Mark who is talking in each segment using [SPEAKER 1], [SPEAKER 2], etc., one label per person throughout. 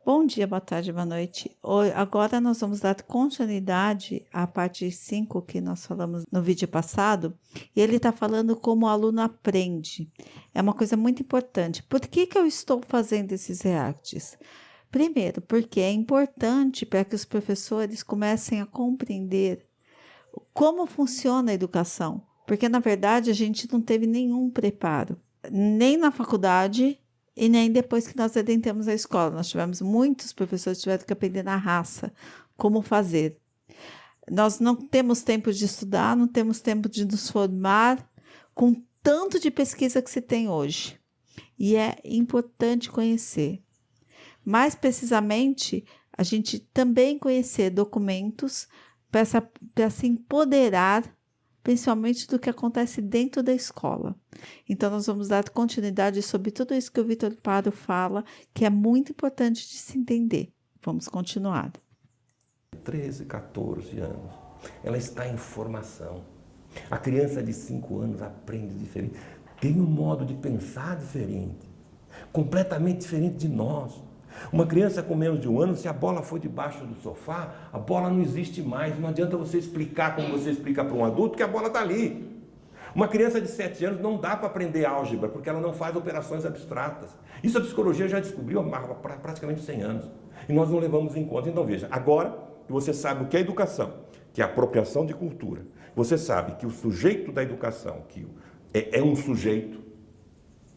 [SPEAKER 1] Bom dia, boa tarde, boa noite. Agora nós vamos dar continuidade à parte 5 que nós falamos no vídeo passado. E ele está falando como o aluno aprende. É uma coisa muito importante. Por que eu estou fazendo esses reacts? Primeiro, porque é importante para que os professores comecem a compreender como funciona a educação. Porque, na verdade, a gente não teve nenhum preparo. Nem na faculdade e nem depois que nós adentramos a escola. Nós tivemos muitos professores que tiveram que aprender na raça como fazer. Nós não temos tempo de estudar, não temos tempo de nos formar com tanto de pesquisa que se tem hoje. E é importante conhecer. Mais precisamente, a gente também conhecer documentos para se empoderar, principalmente do que acontece dentro da escola. Então, nós vamos dar continuidade sobre tudo isso que o Vitor Paro fala, que é muito importante de se entender. Vamos continuar.
[SPEAKER 2] 13, 14 anos, ela está em formação. A criança de 5 anos aprende diferente, tem um modo de pensar diferente, completamente diferente de nós. Uma criança com menos de 1 ano, se a bola for debaixo do sofá, a bola não existe mais. Não adianta você explicar como você explica para um adulto que a bola está ali. Uma criança de 7 anos não dá para aprender álgebra, porque ela não faz operações abstratas. Isso a psicologia já descobriu há praticamente 100 anos. E nós não levamos em conta. Então veja, agora que você sabe o que é educação, que é apropriação de cultura, você sabe que o sujeito da educação, que é um sujeito,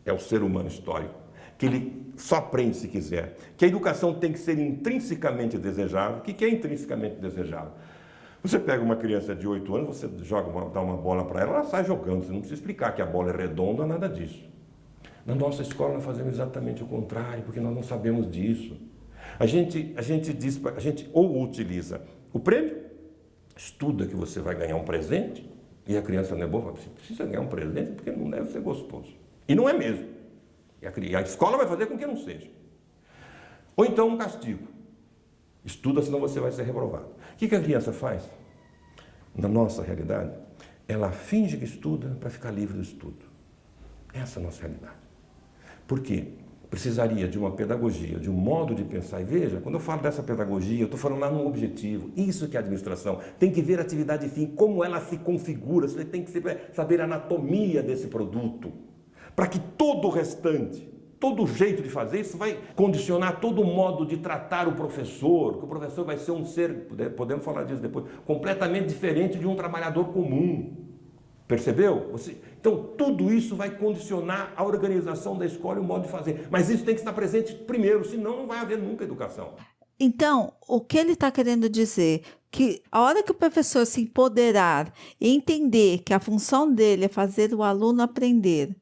[SPEAKER 2] é o ser humano histórico, que ele só aprende se quiser, que a educação tem que ser intrinsecamente desejável. O que é intrinsecamente desejável? Você pega uma criança de 8 anos, você dá uma bola para ela sai jogando, você não precisa explicar que a bola é redonda, nada disso. Na nossa escola nós fazemos exatamente o contrário, porque nós não sabemos disso. A gente ou utiliza o prêmio, estuda que você vai ganhar um presente, e a criança não é boa, você precisa ganhar um presente porque não deve ser gostoso. E não é mesmo. E a escola vai fazer com que não seja. Ou então um castigo. Estuda, senão você vai ser reprovado. O que a criança faz? Na nossa realidade, ela finge que estuda para ficar livre do estudo. Essa é a nossa realidade. Por quê? Precisaria de uma pedagogia, de um modo de pensar. E veja, quando eu falo dessa pedagogia, eu estou falando lá num objetivo. Isso que é administração. Tem que ver a atividade fim, como ela se configura. Você tem que saber a anatomia desse produto. Para que todo o restante, todo o jeito de fazer isso vai condicionar todo o modo de tratar o professor, que o professor vai ser um ser, podemos falar disso depois, completamente diferente de um trabalhador comum. Percebeu? Então, tudo isso vai condicionar a organização da escola e o modo de fazer. Mas isso tem que estar presente primeiro, senão não vai haver nunca educação.
[SPEAKER 1] Então, o que ele está querendo dizer? Que a hora que o professor se empoderar e entender que a função dele é fazer o aluno aprender.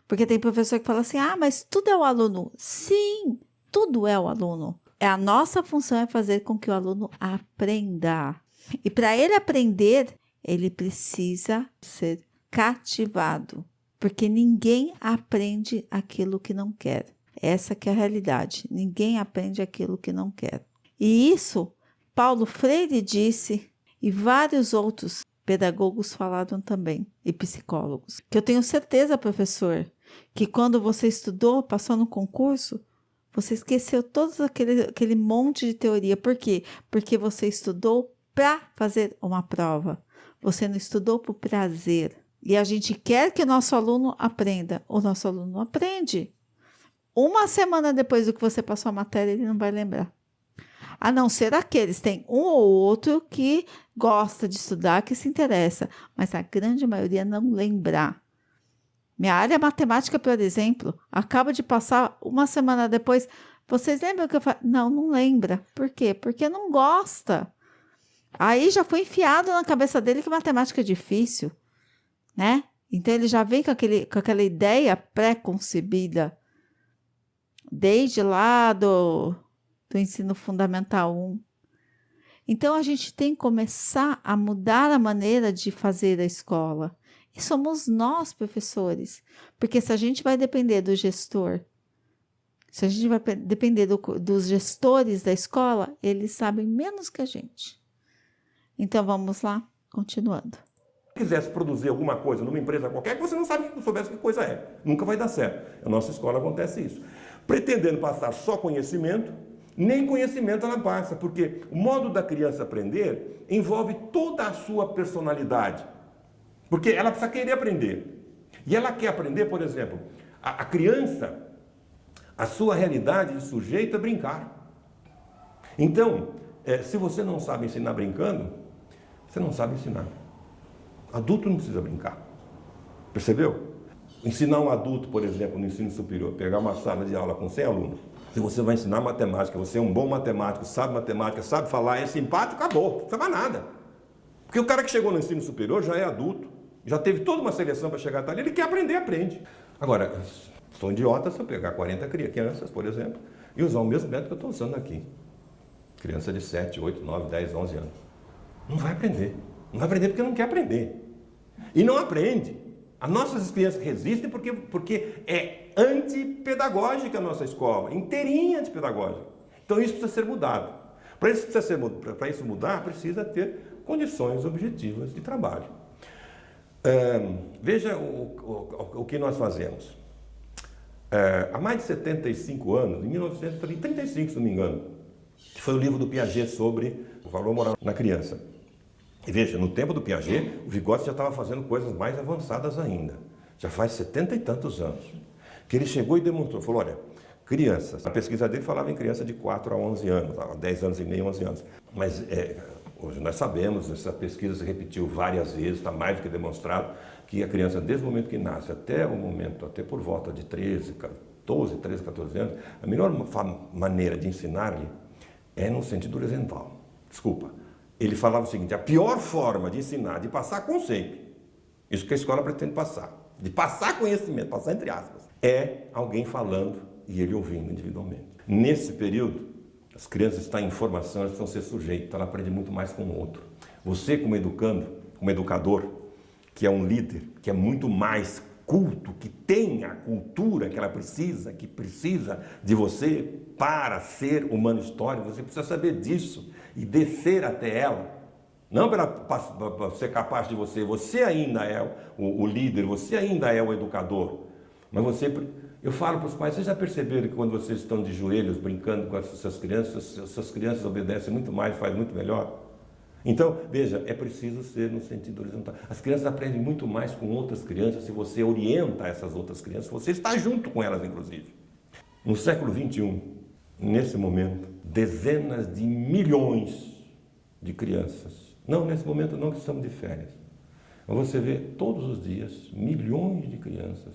[SPEAKER 1] Porque tem professor que fala assim, mas tudo é o aluno. Sim, tudo é o aluno. A nossa função é fazer com que o aluno aprenda. E para ele aprender, ele precisa ser cativado. Porque ninguém aprende aquilo que não quer. Essa que é a realidade. Ninguém aprende aquilo que não quer. E isso, Paulo Freire disse, e vários outros pedagogos falaram também, e psicólogos. Que eu tenho certeza, professor, que quando você estudou, passou no concurso, você esqueceu todo aquele monte de teoria. Por quê? Porque você estudou para fazer uma prova. Você não estudou por prazer. E a gente quer que o nosso aluno aprenda. O nosso aluno não aprende. Uma semana depois do que você passou a matéria, ele não vai lembrar. A não ser aqueles, tem um ou outro que gosta de estudar, que se interessa. Mas a grande maioria não lembra. Minha área matemática, por exemplo, acaba de passar uma semana depois. Vocês lembram que eu falei? Não lembra. Por quê? Porque não gosta. Aí já foi enfiado na cabeça dele que matemática é difícil, né? Então ele já vem com aquela ideia pré-concebida desde lá do ensino fundamental 1. Então a gente tem que começar a mudar a maneira de fazer a escola. E somos nós, professores, porque se a gente vai depender do gestor, se a gente vai depender dos gestores da escola, eles sabem menos que a gente. Então vamos lá, continuando.
[SPEAKER 2] quisesse produzir alguma coisa numa empresa qualquer, que você não sabe, não soubesse que coisa é. Nunca vai dar certo. Na nossa escola acontece isso. Pretendendo passar só conhecimento, nem conhecimento ela passa, porque o modo da criança aprender envolve toda a sua personalidade. Porque ela precisa querer aprender. E ela quer aprender, por exemplo, a criança, a sua realidade de sujeito é brincar. Então, se você não sabe ensinar brincando, você não sabe ensinar. Adulto não precisa brincar. Percebeu? Ensinar um adulto, por exemplo, no ensino superior, pegar uma sala de aula com 100 alunos, se você vai ensinar matemática, você é um bom matemático, sabe falar, é simpático, acabou, não precisa mais nada. Porque o cara que chegou no ensino superior já é adulto, já teve toda uma seleção para chegar até ali, ele quer aprender, aprende. Agora, sou idiota se eu pegar 40 crianças, por exemplo, e usar o mesmo método que eu estou usando aqui. Criança de 7, 8, 9, 10, 11 anos. Não vai aprender. Não vai aprender porque não quer aprender. E não aprende. As nossas crianças resistem porque é antipedagógica a nossa escola, inteirinha antipedagógica. Então isso precisa ser mudado. Para isso mudar, precisa ter condições objetivas de trabalho. Veja o que nós fazemos. Há mais de 75 anos, em 1935, se não me engano, que foi o livro do Piaget sobre o valor moral na criança. E veja, no tempo do Piaget, o Vygotsky já estava fazendo coisas mais avançadas ainda. Já faz 70 e tantos anos. Que ele chegou e demonstrou, falou, olha, crianças, a pesquisa dele falava em criança de 4 a 11 anos, 10 anos e meio, 11 anos. Mas hoje nós sabemos, essa pesquisa se repetiu várias vezes, está mais do que demonstrado, que a criança, desde o momento que nasce até o momento, até por volta de 13, 14 anos, a melhor maneira de ensinar-lhe é no sentido horizontal. Desculpa. Ele falava o seguinte, a pior forma de ensinar, de passar conceito, isso que a escola pretende passar, de passar conhecimento, passar entre aspas, é alguém falando e ele ouvindo individualmente. Nesse período, as crianças estão em formação, elas precisam ser sujeitos, então ela aprende muito mais com o outro. Você como educador, que é um líder, que é muito mais culto, que tem a cultura que ela precisa, que precisa de você para ser humano histórico, você precisa saber disso e descer até ela. Não para ser capaz de você ainda é o líder, você ainda é o educador. Mas eu falo para os pais, vocês já perceberam que quando vocês estão de joelhos brincando com as suas crianças obedecem muito mais, fazem muito melhor? Então, veja, é preciso ser no sentido horizontal. As crianças aprendem muito mais com outras crianças se você orienta essas outras crianças, você está junto com elas, inclusive. No século XXI, nesse momento, dezenas de milhões de crianças, não nesse momento não que estamos de férias, mas você vê todos os dias milhões de crianças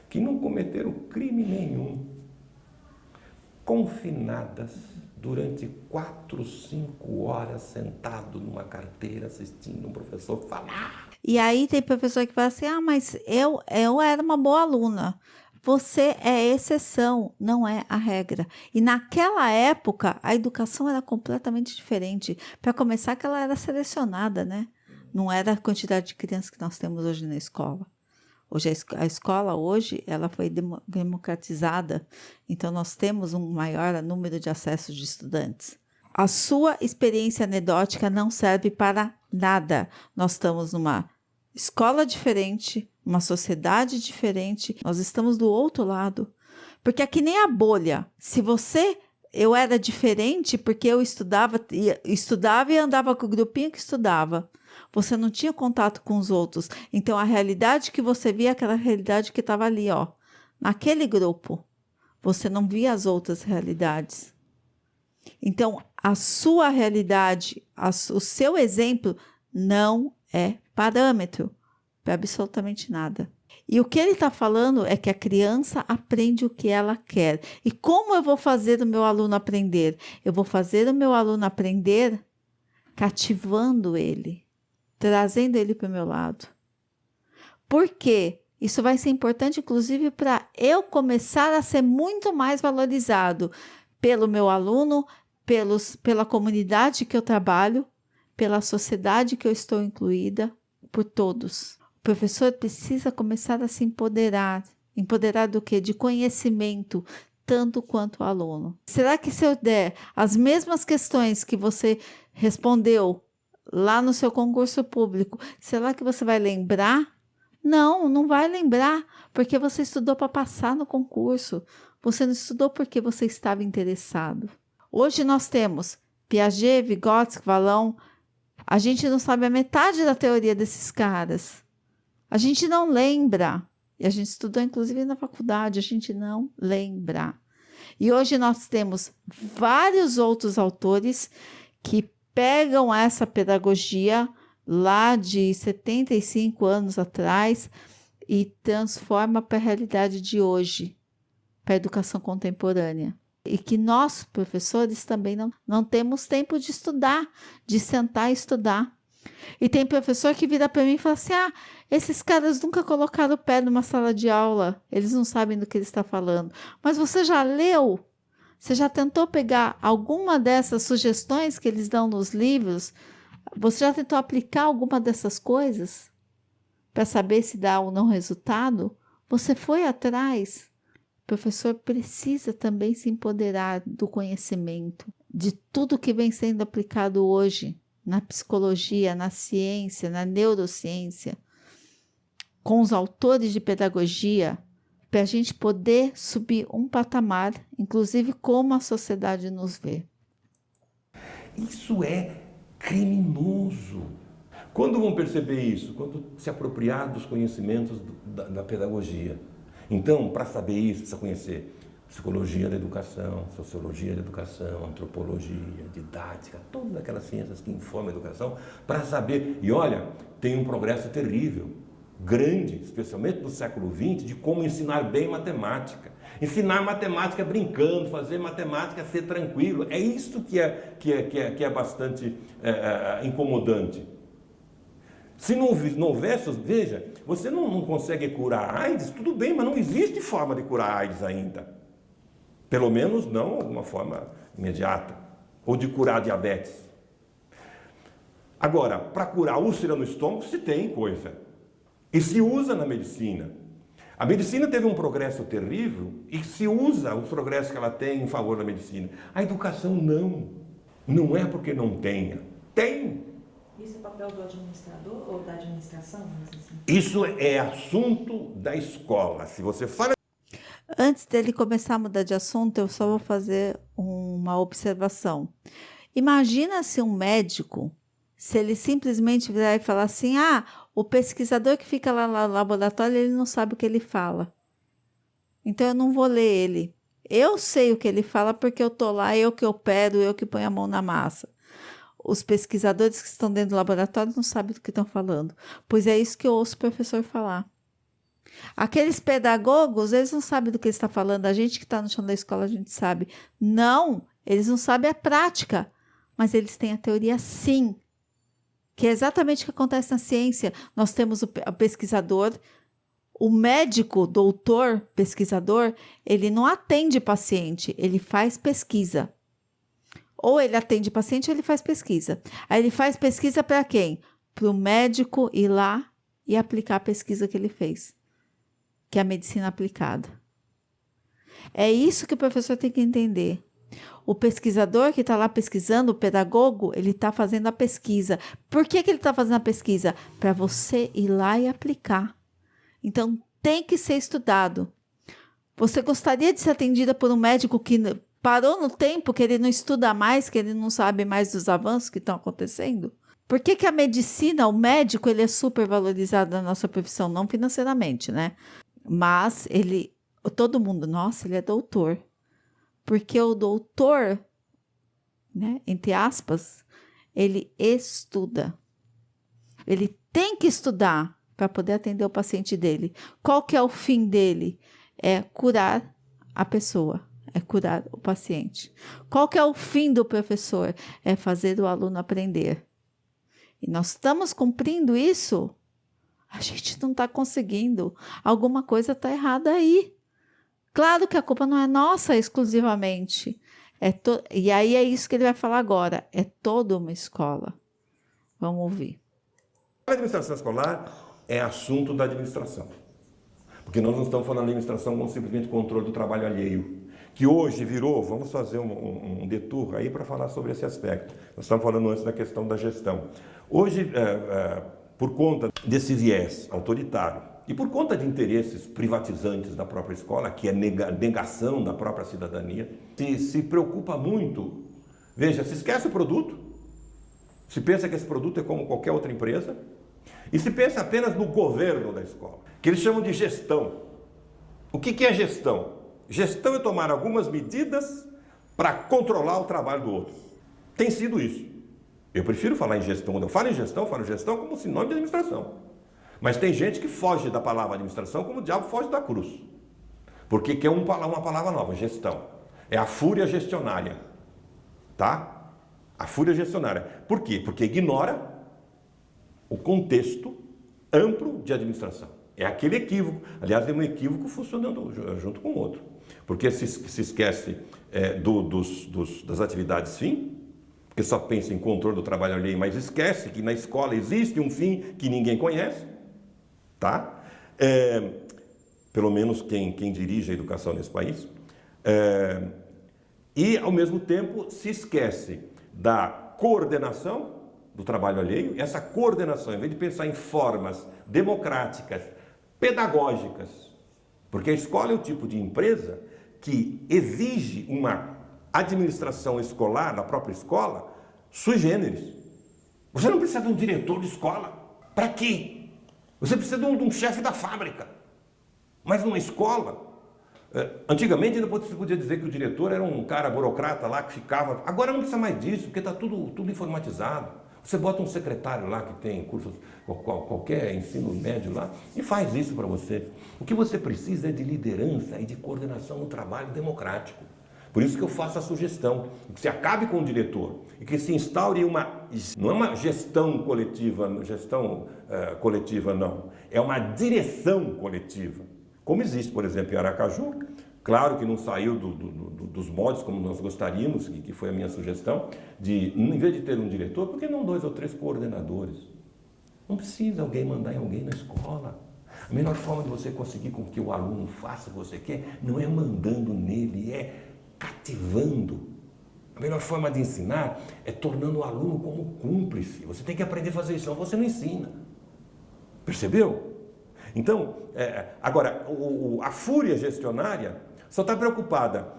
[SPEAKER 2] que não cometeram crime nenhum, confinadas durante 4, 5 horas sentado numa carteira assistindo um professor falar.
[SPEAKER 1] E aí tem professor que fala assim, mas eu era uma boa aluna. Você é exceção, não é a regra. E naquela época, a educação era completamente diferente. Para começar, que ela era selecionada, né? Não era a quantidade de crianças que nós temos hoje na escola. Hoje a escola hoje ela foi democratizada, então nós temos um maior número de acessos de estudantes. A sua experiência anedótica não serve para nada. Nós estamos numa escola diferente, uma sociedade diferente, nós estamos do outro lado. Porque é que nem a bolha. Eu era diferente porque eu estudava e andava com o grupinho que estudava. Você não tinha contato com os outros. Então, a realidade que você via é aquela realidade que estava ali, naquele grupo. Você não via as outras realidades. Então, a sua realidade, o seu exemplo não é parâmetro para absolutamente nada. E o que ele está falando é que a criança aprende o que ela quer. E como eu vou fazer o meu aluno aprender? Eu vou fazer o meu aluno aprender cativando ele, trazendo ele para o meu lado. Por quê? Isso vai ser importante, inclusive, para eu começar a ser muito mais valorizado pelo meu aluno, pela comunidade que eu trabalho, pela sociedade que eu estou incluída, por todos. O professor precisa começar a se empoderar. Empoderar do quê? De conhecimento, tanto quanto o aluno. Será que se eu der as mesmas questões que você respondeu lá no seu concurso público, será que você vai lembrar? Não, não vai lembrar, porque você estudou para passar no concurso. Você não estudou porque você estava interessado. Hoje nós temos Piaget, Vygotsky, Vallon. A gente não sabe a metade da teoria desses caras. A gente não lembra. E a gente estudou, inclusive, na faculdade. A gente não lembra. E hoje nós temos vários outros autores que pegam essa pedagogia lá de 75 anos atrás e transforma para a realidade de hoje, para a educação contemporânea. E que nós, professores, também não temos tempo de estudar, de sentar e estudar. E tem professor que vira para mim e fala assim, esses caras nunca colocaram o pé numa sala de aula, eles não sabem do que ele está falando. Mas você já leu? Você já tentou pegar alguma dessas sugestões que eles dão nos livros? Você já tentou aplicar alguma dessas coisas para saber se dá ou não resultado? Você foi atrás? O professor precisa também se empoderar do conhecimento, de tudo que vem sendo aplicado hoje na psicologia, na ciência, na neurociência, com os autores de pedagogia, para a gente poder subir um patamar, inclusive como a sociedade nos vê.
[SPEAKER 2] Isso é criminoso. Quando vão perceber isso? Quando se apropriar dos conhecimentos da pedagogia. Então, para saber isso, precisa conhecer psicologia da educação, sociologia da educação, antropologia, didática, todas aquelas ciências que informam a educação, para saber. E olha, tem um progresso terrível, grande, especialmente no século XX, de como ensinar bem matemática. Ensinar matemática brincando, fazer matemática ser tranquilo. É isso que é bastante incomodante. Se não houvesse, veja, você não consegue curar a AIDS, tudo bem, mas não existe forma de curar a AIDS ainda. Pelo menos não de uma forma imediata. Ou de curar a diabetes. Agora, para curar úlcera no estômago, se tem coisa. E se usa na medicina. A medicina teve um progresso terrível e se usa o progresso que ela tem em favor da medicina. A educação não. Não é porque não tenha. Tem.
[SPEAKER 3] Isso é papel do administrador ou da administração?
[SPEAKER 2] Isso é assunto da escola. Se você fala...
[SPEAKER 1] Antes dele começar a mudar de assunto, eu só vou fazer uma observação. Imagina se um médico, se ele simplesmente virar e falar assim, o pesquisador que fica lá no laboratório, ele não sabe o que ele fala. Então eu não vou ler ele. Eu sei o que ele fala porque eu estou lá, eu que opero, eu que ponho a mão na massa. Os pesquisadores que estão dentro do laboratório não sabem do que estão falando. Pois é isso que eu ouço o professor falar. Aqueles pedagogos, eles não sabem do que ele está falando. A gente que está no chão da escola, a gente sabe. Não, eles não sabem a prática. Mas eles têm a teoria sim. Que é exatamente o que acontece na ciência. Nós temos o pesquisador, o médico, doutor, pesquisador, ele não atende paciente, ele faz pesquisa. Ou ele atende paciente ou ele faz pesquisa. Aí ele faz pesquisa para quem? Para o médico ir lá e aplicar a pesquisa que ele fez, que é a medicina aplicada. É isso que o professor tem que entender. O pesquisador que está lá pesquisando, o pedagogo, ele está fazendo a pesquisa. Por que ele está fazendo a pesquisa? Para você ir lá e aplicar. Então, tem que ser estudado. Você gostaria de ser atendida por um médico que parou no tempo, que ele não estuda mais, que ele não sabe mais dos avanços que estão acontecendo? Por que a medicina, o médico, ele é super valorizado na nossa profissão? Não financeiramente, né? Mas todo mundo, nossa, ele é doutor. Porque o doutor, né, entre aspas, ele estuda. Ele tem que estudar para poder atender o paciente dele. Qual que é o fim dele? É curar a pessoa, é curar o paciente. Qual que é o fim do professor? É fazer o aluno aprender. E nós estamos cumprindo isso? A gente não está conseguindo. Alguma coisa está errada aí. Claro que a culpa não é nossa exclusivamente. E aí é isso que ele vai falar agora. É toda uma escola. Vamos ouvir.
[SPEAKER 2] A administração escolar é assunto da administração. Porque nós não estamos falando de administração como simplesmente controle do trabalho alheio. Que hoje virou, vamos fazer um detour aí para falar sobre esse aspecto. Nós estamos falando antes da questão da gestão. Hoje, por conta desse viés autoritário e por conta de interesses privatizantes da própria escola, que é negação da própria cidadania, se preocupa muito. Veja, se esquece o produto, se pensa que esse produto é como qualquer outra empresa, e se pensa apenas no governo da escola, que eles chamam de gestão. O que é gestão? Gestão é tomar algumas medidas para controlar o trabalho do outro. Tem sido isso. Eu prefiro falar em gestão. Quando eu falo gestão como sinônimo de administração. Mas tem gente que foge da palavra administração como o diabo foge da cruz. Porque quer uma palavra nova, gestão. É a fúria gestionária. Tá? A fúria gestionária. Por quê? Porque ignora o contexto amplo de administração. É aquele equívoco. Aliás, é um equívoco funcionando junto com o outro. Porque se esquece das atividades fim, porque só pensa em controle do trabalho alheio, mas esquece que na escola existe um fim que ninguém conhece, tá? Pelo menos quem dirige a educação nesse país. E, ao mesmo tempo, se esquece da coordenação do trabalho alheio. Essa coordenação, em vez de pensar em formas democráticas, pedagógicas, porque a escola é o tipo de empresa que exige uma administração escolar, na própria escola, sui generis. Você não precisa de um diretor de escola. Para quê? Você precisa de um chefe da fábrica. Mas numa escola, antigamente ainda você podia dizer que o diretor era um cara burocrata lá que ficava. Agora não precisa mais disso, porque está tudo informatizado. Você bota um secretário lá que tem cursos, qualquer ensino médio lá, e faz isso para você. O que você precisa é de liderança e de coordenação no trabalho democrático. Por isso que eu faço a sugestão, que se acabe com o diretor e que se instaure não é uma gestão coletiva, não, é uma direção coletiva. Como existe, por exemplo, em Aracaju, claro que não saiu dos moldes como nós gostaríamos, que foi a minha sugestão, de, em vez de ter um diretor, por que não 2 ou 3 coordenadores? Não precisa alguém mandar em alguém na escola. A melhor forma de você conseguir com que o aluno faça o que você quer, não é mandando nele, é cativando. A melhor forma de ensinar é tornando o aluno como cúmplice. Você tem que aprender a fazer isso, senão você não ensina. Percebeu? Então, agora, a fúria gestionária só está preocupada.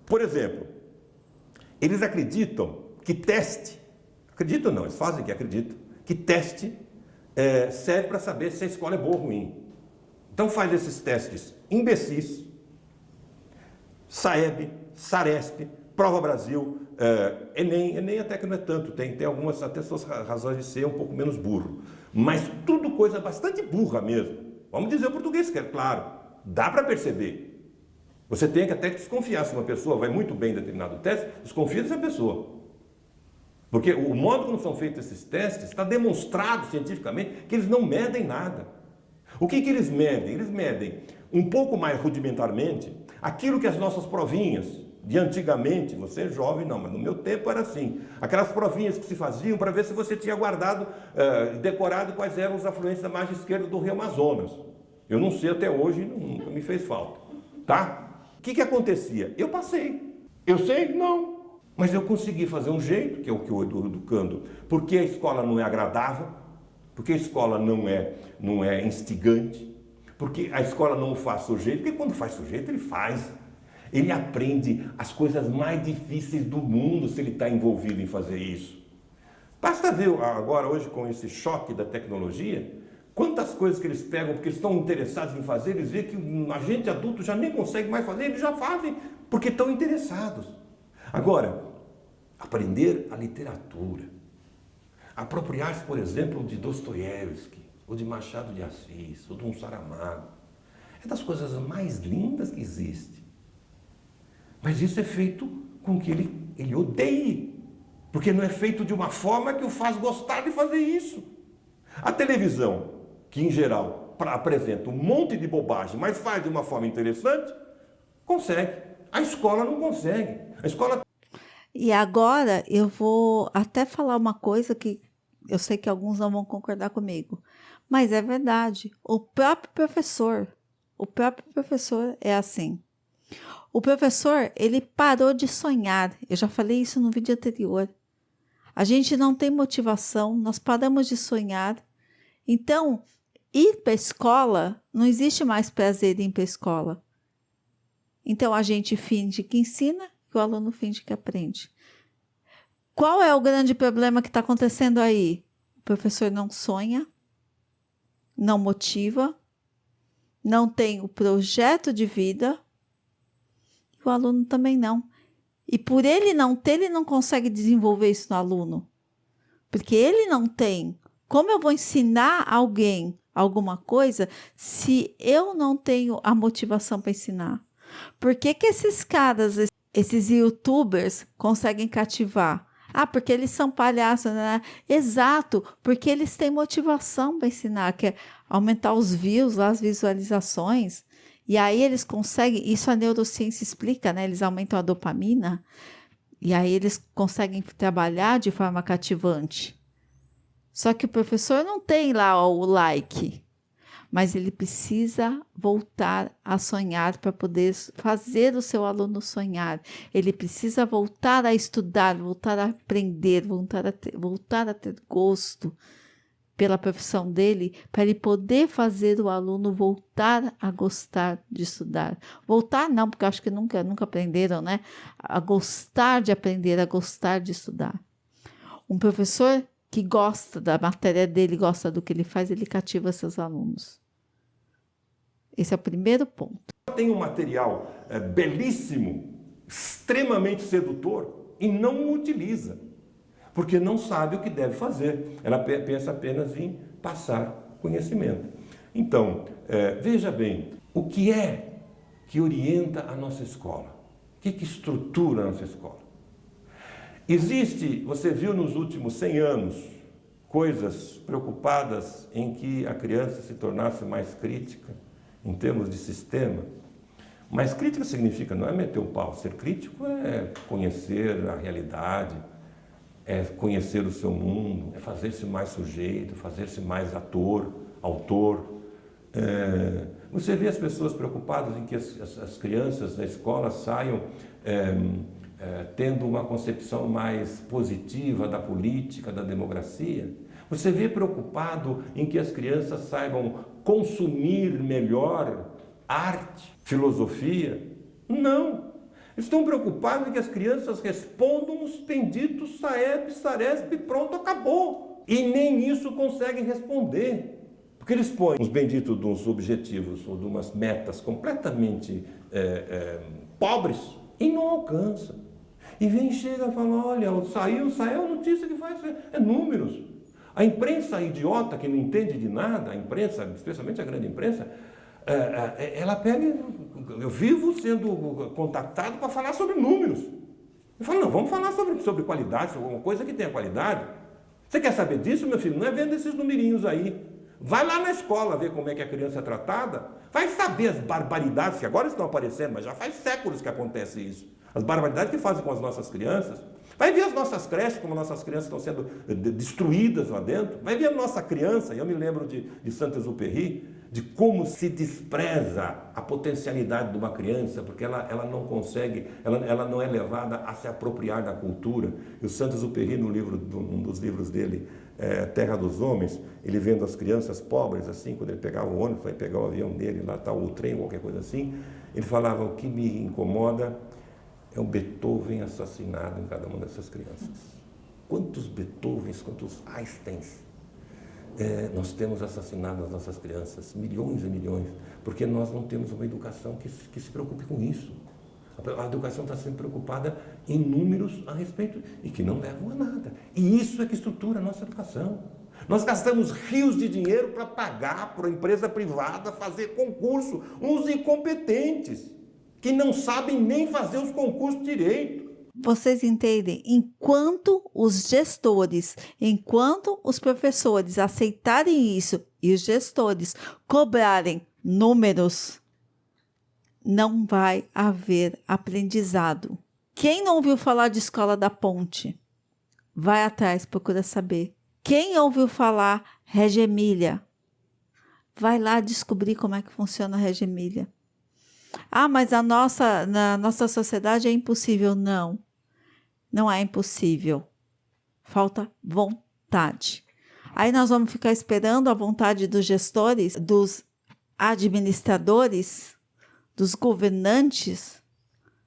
[SPEAKER 2] Por exemplo, eles acreditam que teste, acreditam não, eles fazem que acreditam, que teste serve para saber se a escola é boa ou ruim. Então faz esses testes imbecis, SAEB, SARESP, Prova Brasil, Enem até que não é tanto, tem algumas até suas razões de ser um pouco menos burro, mas tudo coisa bastante burra mesmo. Vamos dizer o português, que é claro, dá para perceber. Você tem que até desconfiar se uma pessoa vai muito bem em determinado teste, desconfia dessa pessoa. Porque o modo como são feitos esses testes está demonstrado cientificamente que eles não medem nada. O que eles medem? Eles medem um pouco mais rudimentarmente aquilo que as nossas provinhas de antigamente, você é jovem não, mas no meu tempo era assim, aquelas provinhas que se faziam para ver se você tinha guardado, decorado quais eram os afluentes da margem esquerda do Rio Amazonas. Eu não sei até hoje, nunca me fez falta, tá? O que acontecia? Eu passei. Eu sei? Não. Mas eu consegui fazer um jeito, que é o que eu estou educando, porque a escola não é agradável, porque a escola não é instigante, porque a escola não faz sujeito, porque quando faz sujeito ele faz. Ele aprende as coisas mais difíceis do mundo se ele está envolvido em fazer isso. Basta ver agora, hoje, com esse choque da tecnologia, quantas coisas que eles pegam, porque eles estão interessados em fazer, eles veem que a gente adulto já nem consegue mais fazer, eles já fazem, porque estão interessados. Agora, aprender a literatura, apropriar-se, por exemplo, de Dostoiévski, ou de Machado de Assis, ou de um Saramago, é das coisas mais lindas que existem. Mas isso é feito com que ele odeie, porque não é feito de uma forma que o faz gostar de fazer isso. A televisão, que em geral apresenta um monte de bobagem, mas faz de uma forma interessante, consegue. A escola não consegue. A escola...
[SPEAKER 1] E agora eu vou até falar uma coisa que eu sei que alguns não vão concordar comigo, mas é verdade. O próprio professor é assim. O professor, ele parou de sonhar. Eu já falei isso no vídeo anterior. A gente não tem motivação, nós paramos de sonhar. Então, ir para a escola, não existe mais prazer em ir para a escola. Então, a gente finge que ensina e o aluno finge que aprende. Qual é o grande problema que está acontecendo aí? O professor não sonha, não motiva, não tem o projeto de vida, e o aluno também não. E por ele não ter, ele não consegue desenvolver isso no aluno. Porque ele não tem. Como eu vou ensinar alguém alguma coisa se eu não tenho a motivação para ensinar? Por que esses caras, esses YouTubers, conseguem cativar? Ah, porque eles são palhaços, né? Exato, porque eles têm motivação para ensinar, que é aumentar os views, as visualizações. E aí eles conseguem, isso a neurociência explica, né? Eles aumentam a dopamina, e aí eles conseguem trabalhar de forma cativante. Só que o professor não tem lá o like, mas ele precisa voltar a sonhar para poder fazer o seu aluno sonhar. Ele precisa voltar a estudar, voltar a aprender, voltar a ter gosto pela profissão dele, para ele poder fazer o aluno voltar a gostar de estudar. Voltar não, porque eu acho que nunca aprenderam, né? A gostar de aprender, a gostar de estudar. Um professor que gosta da matéria dele, gosta do que ele faz, ele cativa seus alunos. Esse é o primeiro ponto.
[SPEAKER 2] Tem um material belíssimo, extremamente sedutor, e não o utiliza, porque não sabe o que deve fazer. Ela pensa apenas em passar conhecimento. Então, veja bem, o que é que orienta a nossa escola? O que estrutura a nossa escola? Existe, você viu nos últimos 100 anos, coisas preocupadas em que a criança se tornasse mais crítica, em termos de sistema. Mas crítica significa, não é meter o pau, ser crítico é conhecer a realidade, é conhecer o seu mundo, é fazer-se mais sujeito, fazer-se mais autor. Você vê as pessoas preocupadas em que as crianças da escola saiam tendo uma concepção mais positiva da política, da democracia. Você vê preocupado em que as crianças saibam consumir melhor arte, filosofia? Não. Estão preocupados em que as crianças respondam os benditos Saeb, Saresp, pronto, acabou. E nem isso conseguem responder. Porque eles põem os benditos de uns objetivos ou de umas metas completamente pobres e não alcançam. E vem, chega e fala, olha, saiu a notícia que faz números. A imprensa idiota, que não entende de nada, a imprensa, especialmente a grande imprensa, ela pega, eu vivo sendo contactado para falar sobre números. Eu falo, não, vamos falar sobre qualidade, sobre alguma coisa que tenha qualidade. Você quer saber disso, meu filho? Não é vendo esses numerinhos aí. Vai lá na escola ver como é que a criança é tratada, vai saber as barbaridades que agora estão aparecendo, mas já faz séculos que acontece isso. As barbaridades que fazem com as nossas crianças. Vai ver as nossas creches, como nossas crianças estão sendo destruídas lá dentro. Vai ver a nossa criança, eu me lembro de Saint-Exupéry, de como se despreza a potencialidade de uma criança, porque ela não consegue, ela não é levada a se apropriar da cultura. E o Saint-Exupéry, num dos livros dele, Terra dos Homens, ele vendo as crianças pobres, assim, quando ele pegava o ônibus, vai pegar o avião dele, lá está o trem, qualquer coisa assim, ele falava, o que me incomoda é um Beethoven assassinado em cada uma dessas crianças. Quantos Beethovens, quantos Einsteins nós temos assassinado as nossas crianças? Milhões e milhões, porque nós não temos uma educação que se preocupe com isso. A educação está sempre preocupada em números a respeito e que não levam a nada. E isso é que estrutura a nossa educação. Nós gastamos rios de dinheiro para pagar para a empresa privada fazer concurso, uns incompetentes, que não sabem nem fazer os concursos direito.
[SPEAKER 1] Vocês entendem? Enquanto os gestores, enquanto os professores aceitarem isso e os gestores cobrarem números, não vai haver aprendizado. Quem não ouviu falar de Escola da Ponte? Vai atrás, procura saber. Quem ouviu falar Regia Emília? Vai lá descobrir como é que funciona a Regia Emília. Ah, mas na nossa sociedade é impossível. Não, não é impossível. falta vontade. Aí nós vamos ficar esperando a vontade dos gestores, dos administradores, dos governantes?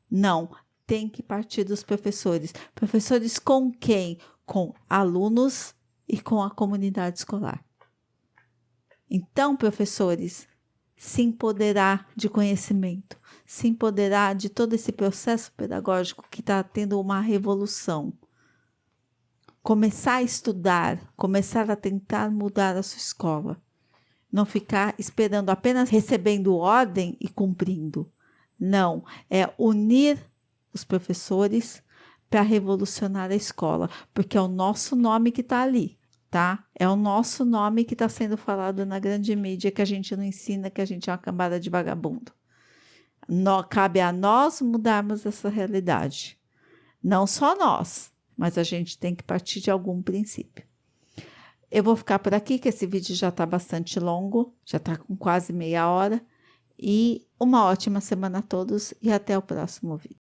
[SPEAKER 1] Não, tem que partir dos professores. Professores com quem? Com alunos e com a comunidade escolar. Então, professores, se empoderar de conhecimento, se empoderar de todo esse processo pedagógico que está tendo uma revolução. Começar a estudar, começar a tentar mudar a sua escola. Não ficar esperando apenas recebendo ordem e cumprindo. Não, é unir os professores para revolucionar a escola, porque é o nosso nome que está ali, tá? É o nosso nome que está sendo falado na grande mídia, que a gente não ensina, que a gente é uma cambada de vagabundo. Cabe a nós mudarmos essa realidade. Não só nós, mas a gente tem que partir de algum princípio. Eu vou ficar por aqui, que esse vídeo já está bastante longo, já está com quase meia hora. E uma ótima semana a todos e até o próximo vídeo.